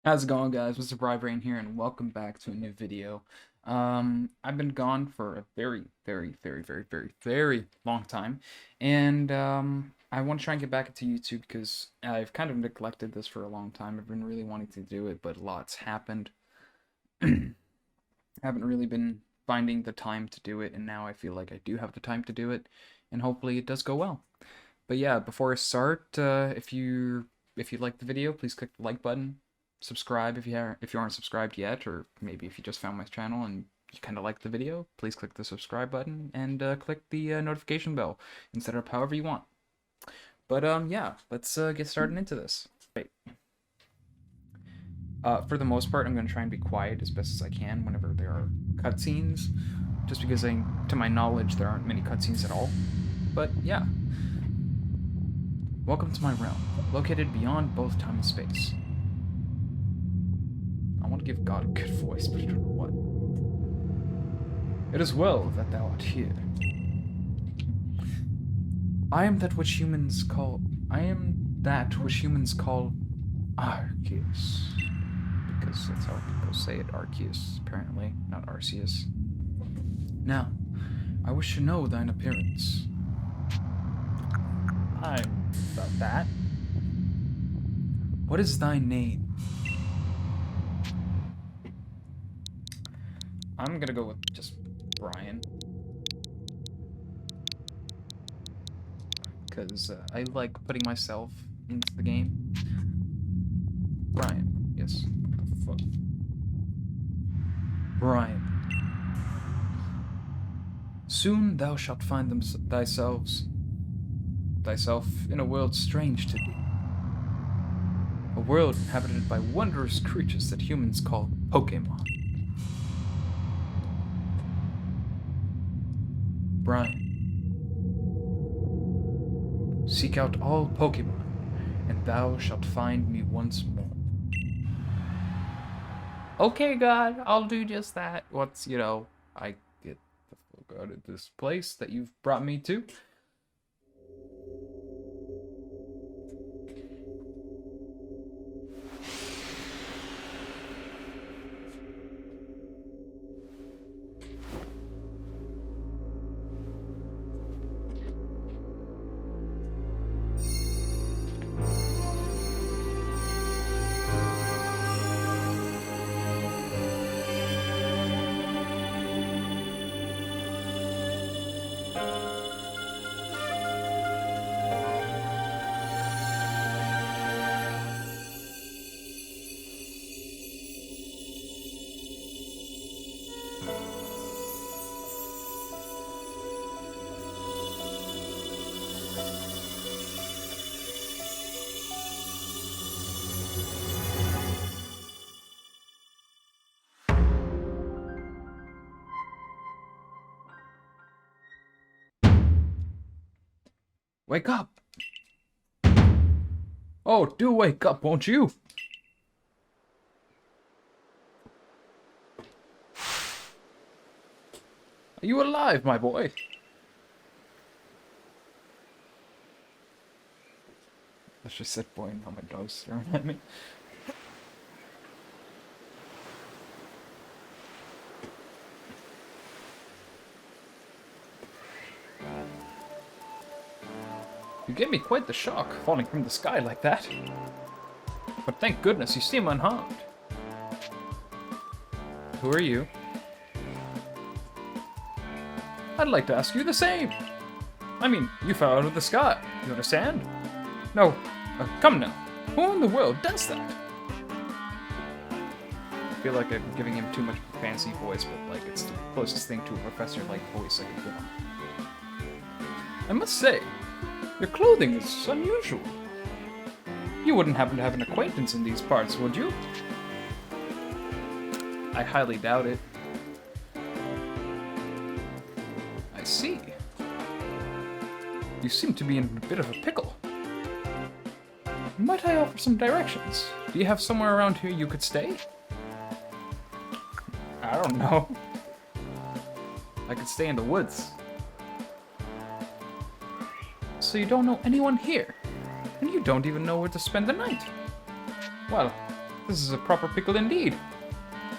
How's it going, guys? MrBryBrain here, and welcome back to a new video. I've been gone for a very long time, and I want to try and get back into YouTube because I've kind of neglected this for a long time. I've been really wanting to do it, but lots happened. Haven't really been finding the time to do it, and now I feel like I do have the time to do it, and hopefully it does go well. But yeah, before I start, if you like the video, please click the like button. Subscribe if you aren't subscribed yet, or maybe if you just found my channel and you kind of like the video, please click the subscribe button and click the notification bell and set it up however you want. But yeah, let's get started into this. Right. For the most part, I'm going to try and be quiet as best as I can whenever there are cutscenes, just because to my knowledge, there aren't many cutscenes at all. But yeah. Welcome to my realm, located beyond both time and space. I want to give God a good voice, but I don't know what. It is well that thou art here. I am that which humans call Arceus. Because that's how people say it, Arceus, apparently, not Arceus. Now, I wish to know thine appearance. I'm about that. What is thy name? I'm gonna go with just Brian. Because I like putting myself into the game. Brian, yes. Fuck. Brian. Soon thou shalt find thyself in a world strange to thee. A world inhabited by wondrous creatures that humans call Pokemon. Brian. Seek out all Pokemon, and thou shalt find me once more. Okay, God, I'll do just that. Once, I get the fuck out of this place that you've brought me to. Wake up! Oh, do wake up, won't you? Are you alive, my boy? Let's just sit boy and now my dog's staring at me. You gave me quite the shock, falling from the sky like that. But thank goodness you seem unharmed. Who are you? I'd like to ask you the same. I mean, you fell out of the sky, you understand? No, come now. Who in the world does that? I feel like I'm giving him too much of a fancy voice, but like it's the closest thing to a professor-like voice I could put on. I must say, your clothing is unusual. You wouldn't happen to have an acquaintance in these parts, would you? I highly doubt it. I see. You seem to be in a bit of a pickle. Might I offer some directions? Do you have somewhere around here you could stay? I don't know. I could stay in the woods. So you don't know anyone here, and you don't even know where to spend the night. Well, This is a proper pickle indeed.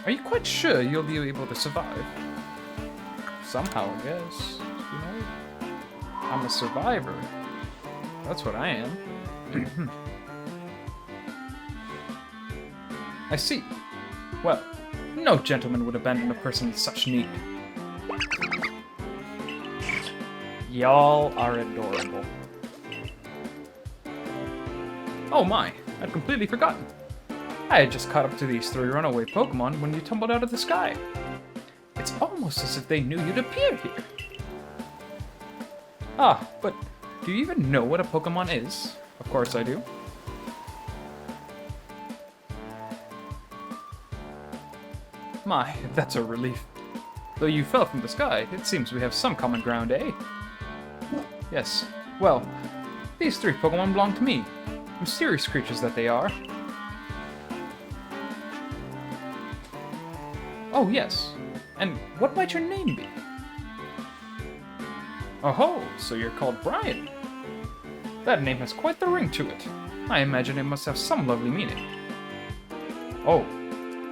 Are you quite sure you'll be able to survive? Somehow, I guess. You know? I'm a survivor. That's what I am. I see. Well, no gentleman would abandon a person in such need. Y'all are adorable. Oh my, I'd completely forgotten. I had just caught up to these 3 runaway Pokemon when you tumbled out of the sky. It's almost as if they knew you'd appear here. Ah, but do you even know what a Pokemon is? Of course I do. My, that's a relief. Though you fell from the sky, it seems we have some common ground, eh? Yes. Well, these 3 Pokemon belong to me. Mysterious creatures that they are. Oh, yes. And what might your name be? Oh-ho, so you're called Brian. That name has quite the ring to it. I imagine it must have some lovely meaning. Oh,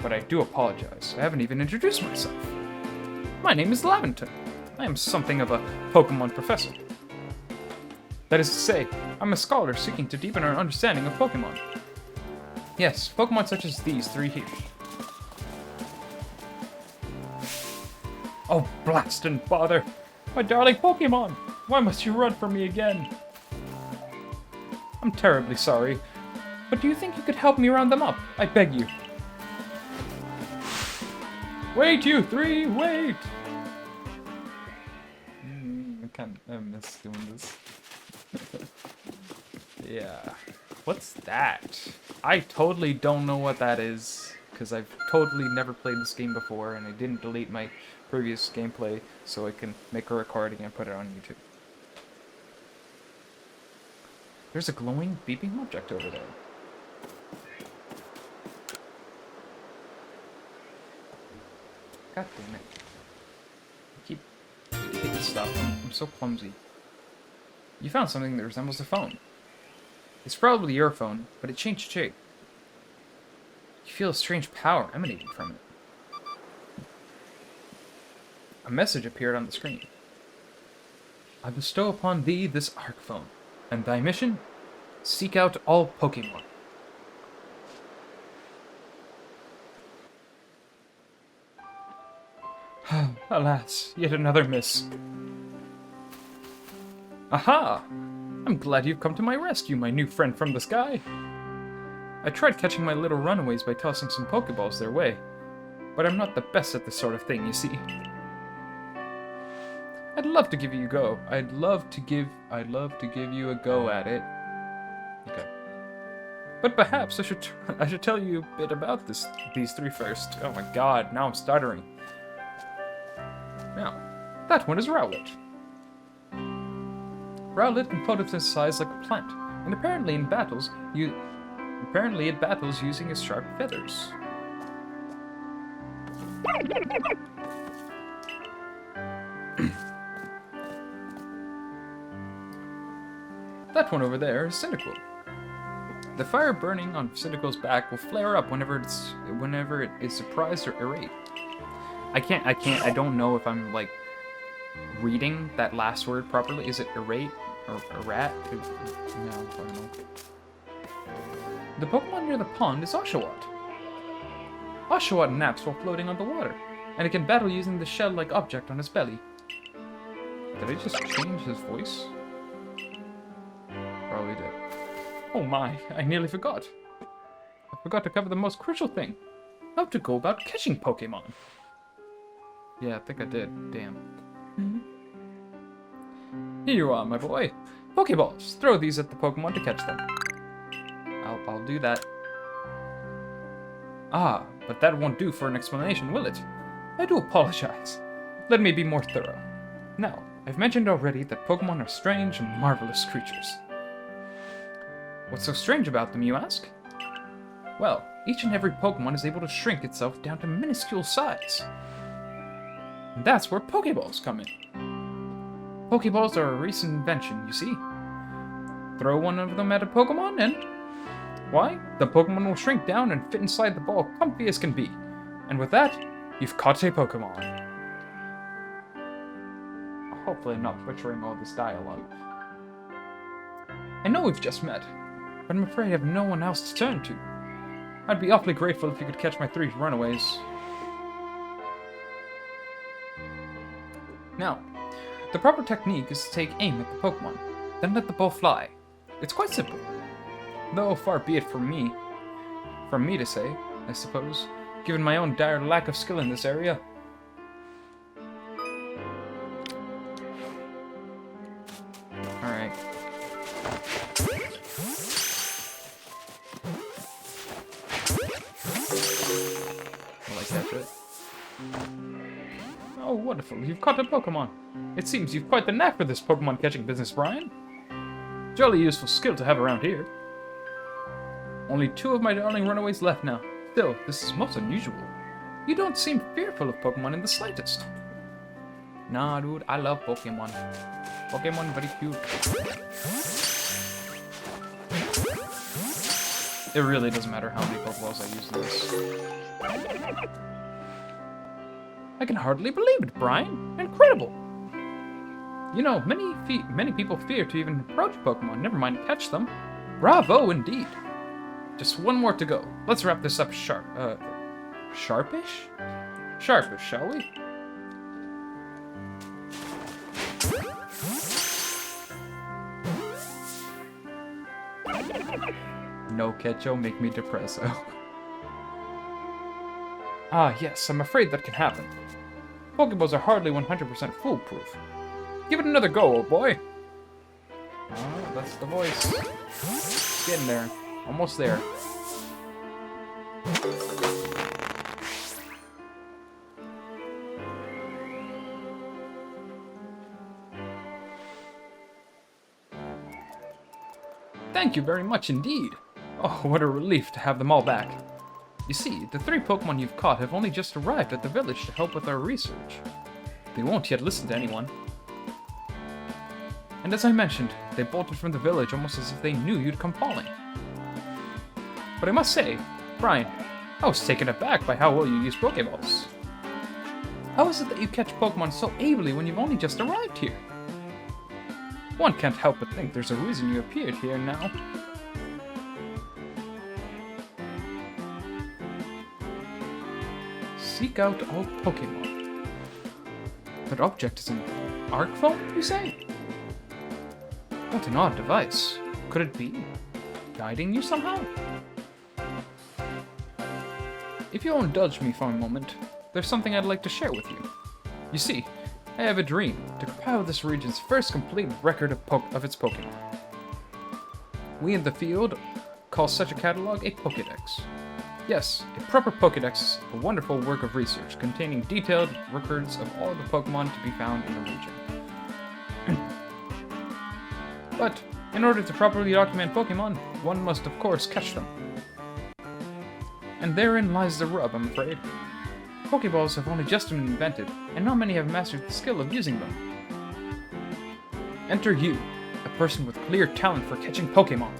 but I do apologize. I haven't even introduced myself. My name is Lavington. I am something of a Pokemon professor. That is to say, I'm a scholar seeking to deepen our understanding of Pokemon. Yes, Pokemon such as these 3 here. Oh, blast and bother! My darling Pokemon! Why must you run from me again? I'm terribly sorry, but do you think you could help me round them up? I beg you. Wait, you 3, wait! I miss doing this. Yeah. What's that? I totally don't know what that is, because I've totally never played this game before, and I didn't delete my previous gameplay so I can make a recording and put it on YouTube. There's a glowing, beeping object over there. God damn it. I keep hitting stuff. I'm so clumsy. You found something that resembles a phone. It's probably your phone, but it changed shape. You feel a strange power emanating from it. A message appeared on the screen. I bestow upon thee this Arc Phone, and thy mission? Seek out all Pokemon. Alas, yet another miss. Aha! I'm glad you've come to my rescue, my new friend from the sky. I tried catching my little runaways by tossing some Pokeballs their way, but I'm not the best at this sort of thing, you see. I'd love to give you a go. I'd love to give you a go at it. Okay. But perhaps I should tell you a bit about these 3 first. Oh my god, now I'm stuttering. Now, that one is Rowlet. Rowlet can photosynthesize like a plant, and apparently it battles using its sharp feathers. That one over there is Cyndaquil. The fire burning on Cyndaquil's back will flare up whenever it is surprised or irate. I don't know if I'm, like, reading that last word properly. Is it irate or errat? No, I don't know. The Pokemon near the pond is Oshawott. Oshawott naps while floating on the water, and it can battle using the shell-like object on its belly. Did I just change his voice? Probably did. Oh my, I nearly forgot. I forgot to cover the most crucial thing. How to go about catching Pokemon. Yeah, I think I did. Damn. Here you are, my boy. Pokeballs. Throw these at the Pokemon to catch them. I'll do that. Ah, but that won't do for an explanation, will it? I do apologize. Let me be more thorough. Now, I've mentioned already that Pokemon are strange and marvelous creatures. What's so strange about them, you ask? Well, each and every Pokemon is able to shrink itself down to minuscule size. And that's where Pokeballs come in. Pokeballs are a recent invention, you see. Throw one of them at a Pokemon and Why? The Pokemon will shrink down and fit inside the ball comfy as can be. And with that, you've caught a Pokemon. Hopefully I'm not butchering all this dialogue. I know we've just met, but I'm afraid I have no one else to turn to. I'd be awfully grateful if you could catch my 3 runaways. Now, the proper technique is to take aim at the Pokemon, then let the ball fly. It's quite simple. Though far be it from me to say, I suppose, given my own dire lack of skill in this area. Alright. Will I catch it? Oh, wonderful. You've caught a Pokemon. It seems you've quite the knack for this Pokemon catching business, Brian. Jolly useful skill to have around here. Only 2 of my darling runaways left now. Still, this is most unusual. You don't seem fearful of Pokemon in the slightest. Nah, dude, I love Pokemon. Pokemon very cute. It really doesn't matter how many Pokeballs I use in this. I can hardly believe it, Brian. Incredible. You know, many people fear to even approach Pokemon, never mind catch them. Bravo, indeed. Just 1 more to go. Let's wrap this up sharpish? Sharpish, shall we? No Ketcho, make me depresso. Ah, yes, I'm afraid that can happen. Pokeballs are hardly 100% foolproof. Give it another go, old boy. Ah, that's the voice. Getting there. Almost there. Thank you very much indeed. Oh, what a relief to have them all back. You see, the 3 Pokemon you've caught have only just arrived at the village to help with our research. They won't yet listen to anyone. And as I mentioned, they bolted from the village almost as if they knew you'd come calling. But I must say, Brian, I was taken aback by how well you use Pokeballs. How is it that you catch Pokemon so ably when you've only just arrived here? One can't help but think there's a reason you appeared here now. Seek out all Pokemon. That object is an arc phone, you say? What an odd device. Could it be guiding you somehow? If you'll indulge me for a moment, there's something I'd like to share with you. You see, I have a dream to compile this region's first complete record of its Pokemon. We in the field call such a catalog a Pokédex. Yes, a proper Pokédex is a wonderful work of research containing detailed records of all the Pokemon to be found in the region. But, in order to properly document Pokemon, one must of course catch them. And therein lies the rub, I'm afraid. Pokeballs have only just been invented, and not many have mastered the skill of using them. Enter you, a person with clear talent for catching Pokemon.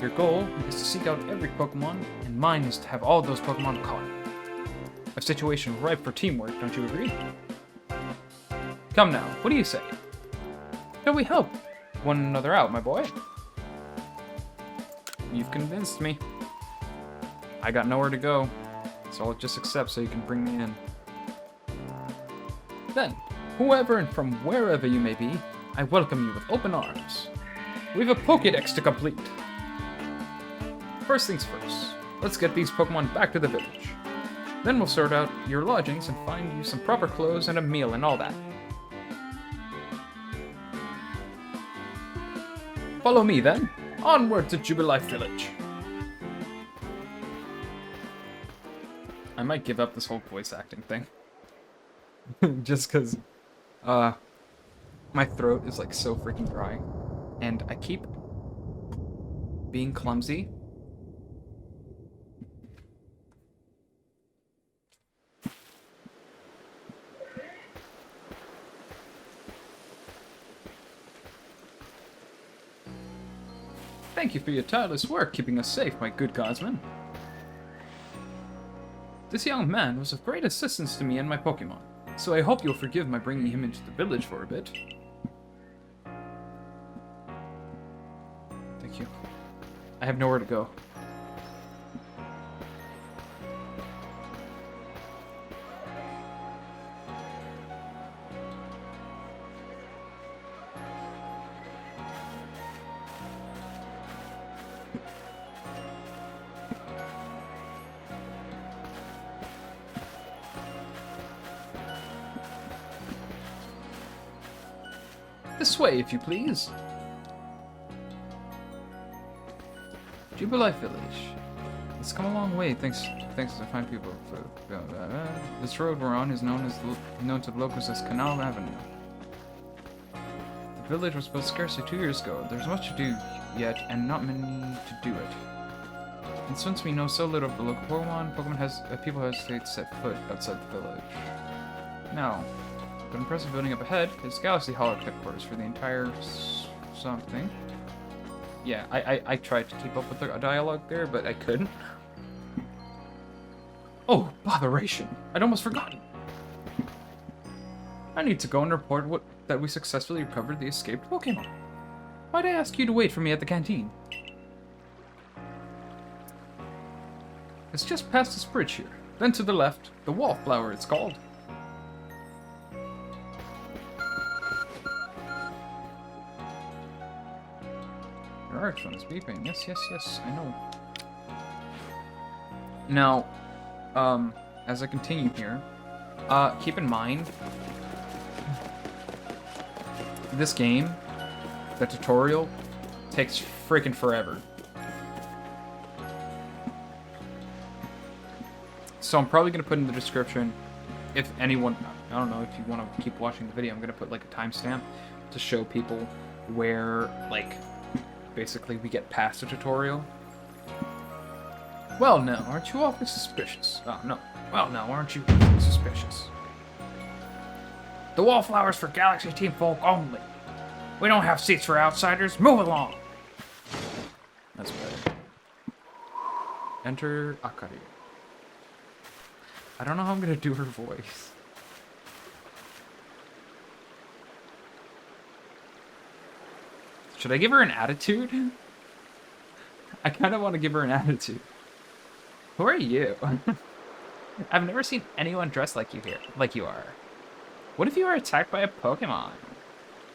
Your goal is to seek out every Pokemon, and mine is to have all those Pokemon caught. A situation ripe for teamwork, don't you agree? Come now, what do you say? Shall we help one another out, my boy? You've convinced me. I got nowhere to go, so I'll just accept so you can bring me in. Then, whoever and from wherever you may be, I welcome you with open arms. We've a Pokédex to complete. First things first, let's get these Pokemon back to the village. Then we'll sort out your lodgings and find you some proper clothes and a meal and all that. Follow me then, onward to Jubilife Village. I might give up this whole voice acting thing. Just cause, my throat is like so freaking dry. And I keep being clumsy. Thank you for your tireless work keeping us safe, my good guardsman. This young man was of great assistance to me and my Pokemon, so I hope you'll forgive my bringing him into the village for a bit. Thank you. I have nowhere to go. This way, if you please. Jubilee Village. It's come a long way, thanks to fine people. This road we're on is known to the locals as Canal Avenue. The village was built scarcely 2 years ago. There's much to do yet, and not many to do it. And since we know so little of the local people hesitate to set foot outside the village. Now, the impressive building up ahead is Galaxy Hall headquarters for the entire something. Yeah, I tried to keep up with the dialogue there, but I couldn't. Oh, botheration! I'd almost forgotten. I need to go and report that we successfully recovered the escaped Pokemon. Why'd I ask you to wait for me at the canteen? It's just past this bridge here. Then to the left, the Wallflower it's called. Your arch phone is beeping. Yes, I know. Now, as I continue here, keep in mind, this game, the tutorial, takes freaking forever. So I'm probably going to put in the description, if anyone, I don't know, if you want to keep watching the video, I'm going to put like a timestamp to show people where, like, basically we get past the tutorial. Well, now, aren't you awfully suspicious? Oh, no. Well, now, aren't you awfully suspicious? The Wallflower's for Galaxy Team folk only. We don't have seats for outsiders. Move along. That's better. Enter Akari. I don't know how I'm gonna do her voice. Should I give her an attitude? I kind of want to give her an attitude. Who are you? I've never seen anyone dressed like you here, like you are. What if you were attacked by a Pokemon?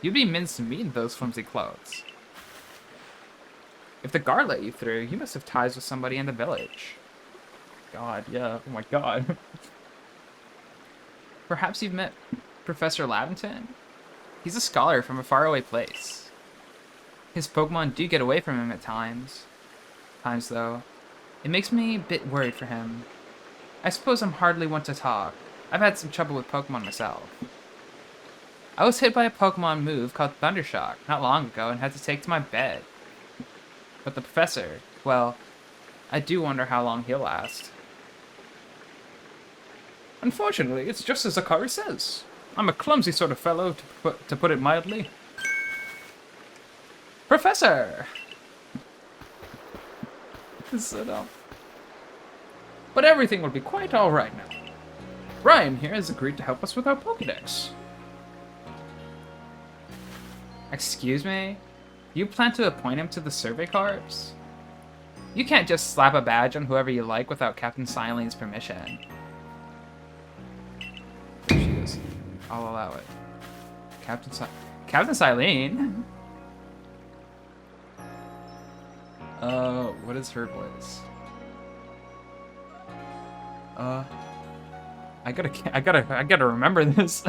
You'd be minced meat in those flimsy clothes. If the guard let you through, you must have ties with somebody in the village. God, yeah. Oh my god. Perhaps you've met Professor Lavington? He's a scholar from a faraway place. His Pokemon do get away from him at times. Though. It makes me a bit worried for him. I suppose I'm hardly one to talk. I've had some trouble with Pokemon myself. I was hit by a Pokemon move called Thundershock not long ago and had to take to my bed. But the professor, well, I do wonder how long he'll last. Unfortunately, it's just as Akari says. I'm a clumsy sort of fellow, to put it mildly. Professor! Sit up. But everything will be quite alright now. Ryan here has agreed to help us with our Pokédex. Excuse me? You plan to appoint him to the Survey Corps? You can't just slap a badge on whoever you like without Captain Silene's permission. There she is. I'll allow it. Captain Silene? What is her voice? I gotta remember this.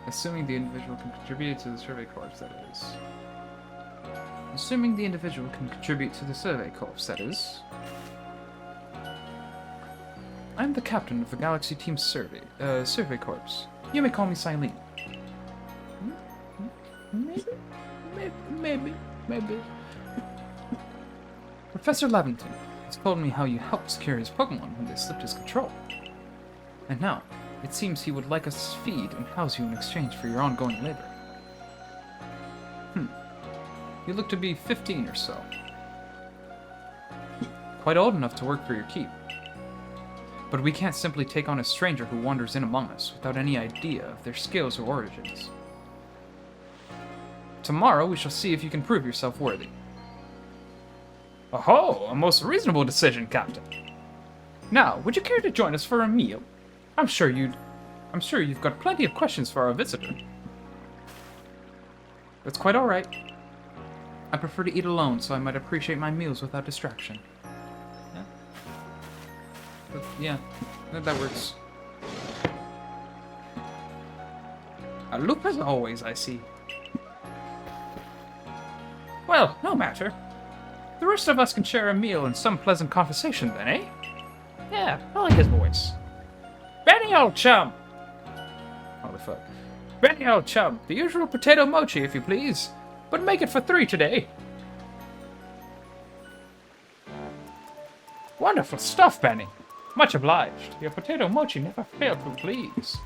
Assuming the individual can contribute to the Survey Corps, that is. Assuming the individual can contribute to the Survey Corps, that is. I'm the captain of the Galaxy Team Survey Corps. You may call me Silene. Maybe. Professor Lavington has told me how you helped secure his Pokemon when they slipped his control. And now, it seems he would like us to feed and house you in exchange for your ongoing labor. You look to be 15 or so. Quite old enough to work for your keep. But we can't simply take on a stranger who wanders in among us without any idea of their skills or origins. Tomorrow we shall see if you can prove yourself worthy. Oh, a most reasonable decision, Captain. Now, would you care to join us for a meal? I'm sure you've got plenty of questions for our visitor. That's quite all right. I prefer to eat alone, so I might appreciate my meals without distraction. Yeah. But, yeah, that works. A loop as always, I see. Well, no matter. The rest of us can share a meal and some pleasant conversation then, eh? Yeah, I like his voice. Benny, old chum! Oh, the fuck. Benny, old chum, the usual potato mochi, if you please. But make it for 3 today. Wonderful stuff, Benny. Much obliged. Your potato mochi never failed to please.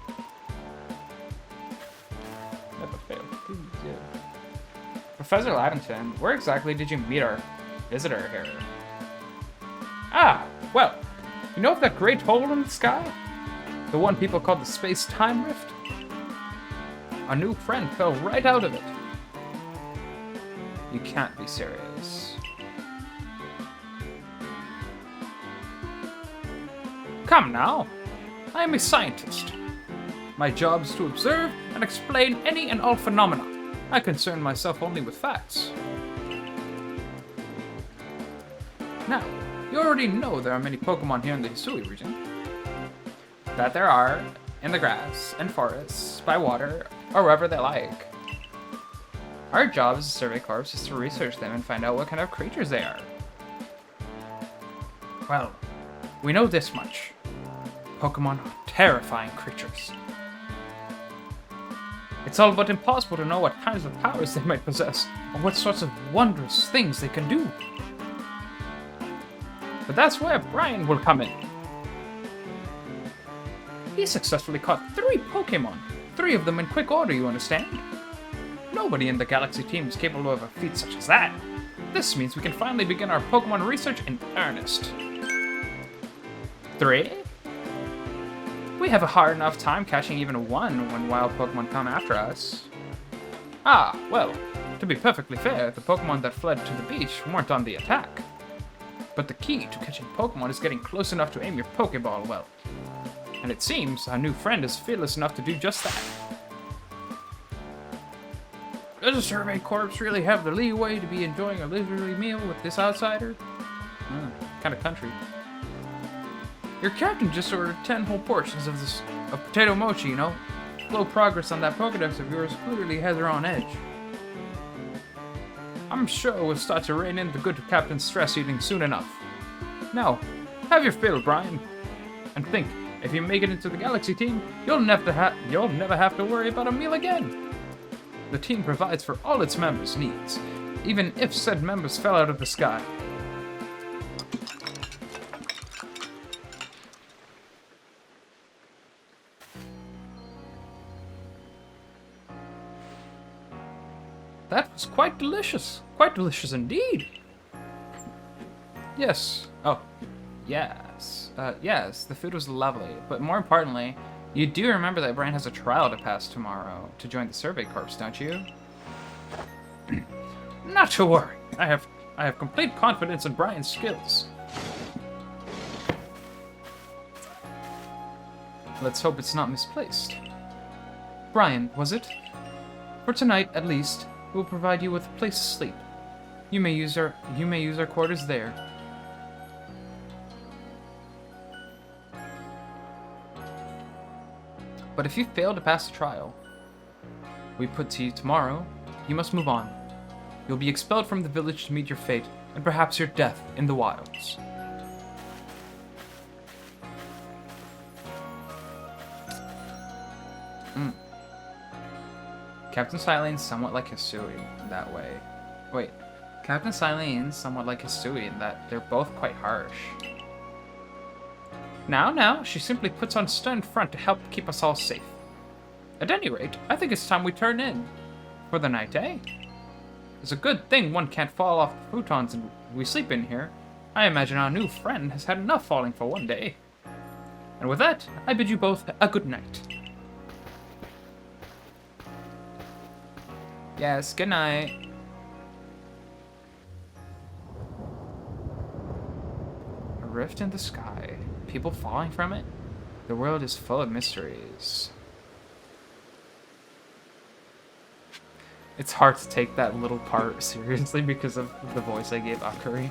Never failed to please, yeah. Professor Lavington, where exactly did you meet our visitor here? Ah, well, you know of that great hole in the sky? The one people call the space-time rift? A new friend fell right out of it. You can't be serious. Come now. I am a scientist. My job is to observe and explain any and all phenomena. I concern myself only with facts. Now, you already know there are many Pokemon here in the Hisui region. That there are, in the grass, and forests, by water, or wherever they like. Our job as a survey corps is to research them and find out what kind of creatures they are. Well, we know this much. Pokemon are terrifying creatures. It's all but impossible to know what kinds of powers they might possess, or what sorts of wondrous things they can do. But that's where Brian will come in. He successfully caught 3 Pokemon, 3 of them in quick order, you understand? Nobody in the Galaxy team is capable of a feat such as that. This means we can finally begin our Pokemon research in earnest. 3? We have a hard enough time catching even 1 when wild Pokemon come after us. Ah, well, to be perfectly fair, the Pokemon that fled to the beach weren't on the attack. But the key to catching Pokemon is getting close enough to aim your Pokeball well. And it seems our new friend is fearless enough to do just that. Does the Survey Corps really have the leeway to be enjoying a leisurely meal with this outsider? Kind of country. Your captain just ordered 10 whole portions of potato mochi, you know? Slow progress on that Pokedex of yours clearly has her on edge. I'm sure we'll start to rein in the good captain's stress eating soon enough. Now, have your fill, Brian. And think, if you make it into the Galaxy team, you'll never have to worry about a meal again. The team provides for all its members' needs, even if said members fell out of the sky. That was quite delicious indeed. Yes. Oh, yes. Yes, the food was lovely, but more importantly, you do remember that Brian has a trial to pass tomorrow to join the Survey Corps, don't you? Not to worry. I have complete confidence in Brian's skills. Let's hope it's not misplaced. Brian, was it? For tonight, at least, we'll provide you with a place to sleep. You may use our quarters there. But if you fail to pass the trial we put to you tomorrow, you must move on. You'll be expelled from the village to meet your fate, and perhaps your death in the wilds. Captain Silene's somewhat like Hisui in that way. Wait, Captain Silene's somewhat like Hisui in that they're both quite harsh. Now, she simply puts on stern front to help keep us all safe. At any rate, I think it's time we turn in. For the night, eh? It's a good thing one can't fall off the futons and we sleep in here. I imagine our new friend has had enough falling for one day. And with that, I bid you both a good night. Yes, good night. A rift in the sky. People falling from it? The world is full of mysteries. It's hard to take that little part seriously because of the voice I gave Akari.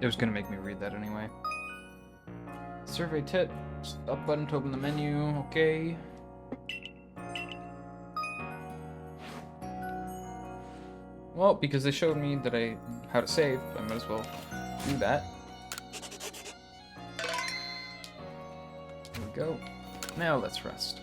It was gonna make me read that anyway. Survey tip. Up button to open the menu. Okay. Well, because they showed me that how to save, I might as well do that. There we go. Now let's rest.